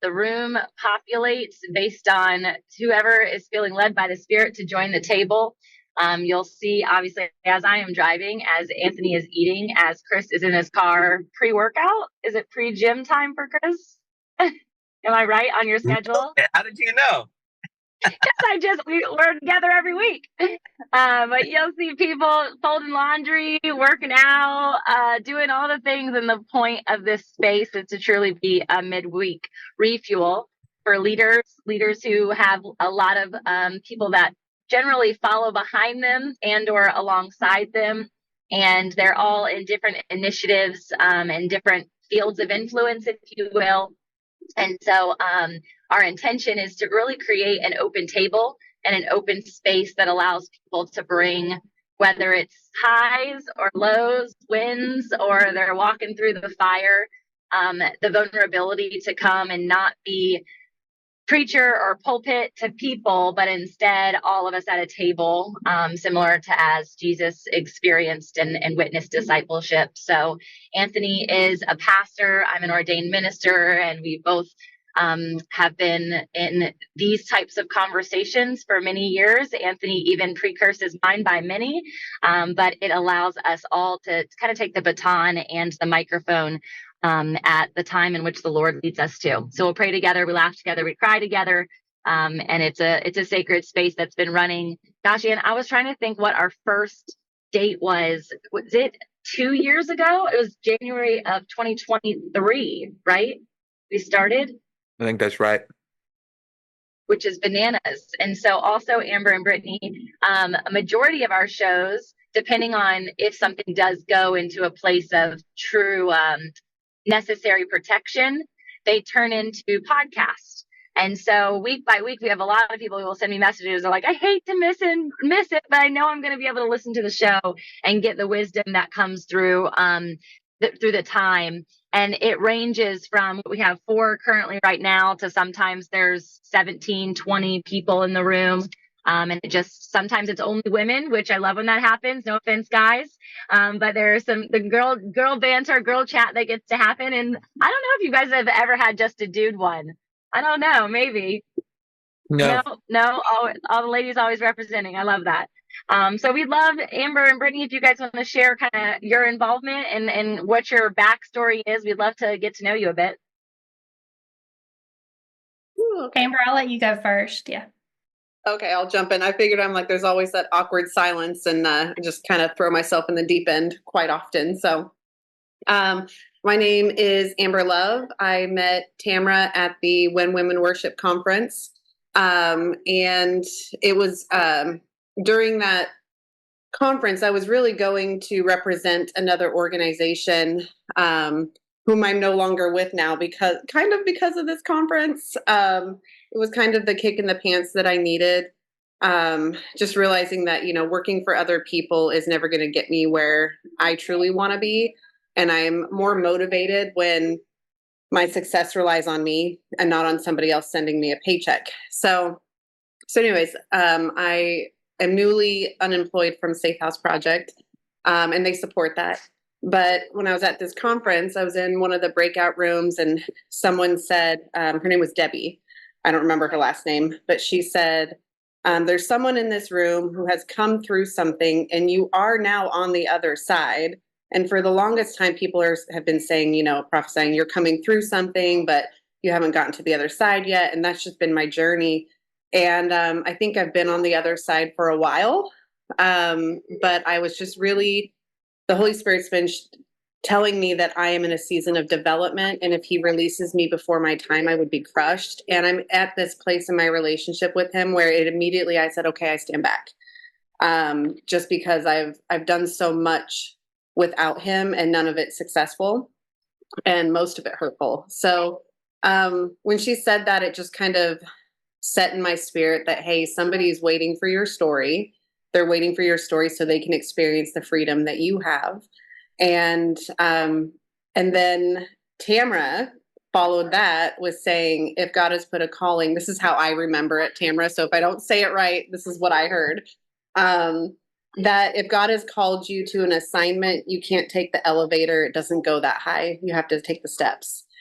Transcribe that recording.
The room populates based on whoever is feeling led by the Spirit to join the table. You'll see, obviously, as I am driving, as Anthony is eating, as Chris is in his car pre-workout. Is it pre-gym time for Chris? Am I right on your schedule? How did you know? Yes, we're together every week. But you'll see people folding laundry, working out, doing all the things. And the point of this space is to truly be a midweek refuel for leaders who have a lot of people that generally follow behind them and or alongside them. And they're all in different initiatives and different fields of influence, if you will. And so our intention is to really create an open table and an open space that allows people to bring, whether it's highs or lows, wins, or they're walking through the fire, the vulnerability to come and not be preacher or pulpit to people, but instead all of us at a table, similar to as Jesus experienced and witnessed discipleship. So Anthony is a pastor, I'm an ordained minister, and we both have been in these types of conversations for many years. Anthony even precurses mine by many, but it allows us all to kind of take the baton and the microphone at the time in which the Lord leads us to. So we'll pray together, we laugh together, we cry together, and it's a sacred space that's been running. Gosh, and I was trying to think what our first date was. Was it 2 years ago? It was January of 2023, right? We started. I think that's right. Which is bananas. And so also Amber and Brittany, a majority of our shows, depending on if something does go into a place of true necessary protection, they turn into podcasts. And so week by week, we have a lot of people who will send me messages. They're like, I hate to miss it, but I know I'm going to be able to listen to the show and get the wisdom that comes through through the time. And it ranges from, we have 4 currently right now, to sometimes there's 17, 20 people in the room. And it just, sometimes it's only women, which I love when that happens. No offense, guys. But there's the girl banter, girl chat that gets to happen. And I don't know if you guys have ever had just a dude one. I don't know, maybe. No. No, all the ladies always representing. I love that. So we'd love, Amber and Brittany, if you guys want to share kind of your involvement and what your backstory is. We'd love to get to know you a bit. Ooh, okay. Amber, I'll let you go first. Yeah. Okay, I'll jump in. I figured there's always that awkward silence, and just kind of throw myself in the deep end quite often. So my name is Amber Love. I met Tamra at the When Women Worship Conference. And it was during that conference, I was really going to represent another organization whom I'm no longer with now because of this conference. It was kind of the kick in the pants that I needed. Just realizing that, working for other people is never going to get me where I truly want to be. And I'm more motivated when my success relies on me and not on somebody else sending me a paycheck. So anyways, I am newly unemployed from Safe House Project, and they support that. But when I was at this conference, I was in one of the breakout rooms, and someone said, her name was Debbie. I don't remember her last name, but she said, there's someone in this room who has come through something, and you are now on the other side. And for the longest time, people have been saying, prophesying, you're coming through something, but you haven't gotten to the other side yet. And that's just been my journey. And I think I've been on the other side for a while. But I was just really, the Holy Spirit's been telling me that I am in a season of development. And if he releases me before my time, I would be crushed. And I'm at this place in my relationship with him where I said, okay, I stand back. Just because I've done so much without him, and none of it successful, and most of it hurtful. So when she said that, it just kind of set in my spirit that, hey, somebody's waiting for your story. They're waiting for your story so they can experience the freedom that you have. And then Tamra followed that with saying, if God has put a calling, this is how I remember it, Tamra. So if I don't say it right, this is what I heard. That if God has called you to an assignment, you can't take the elevator. It doesn't go that high. You have to take the steps.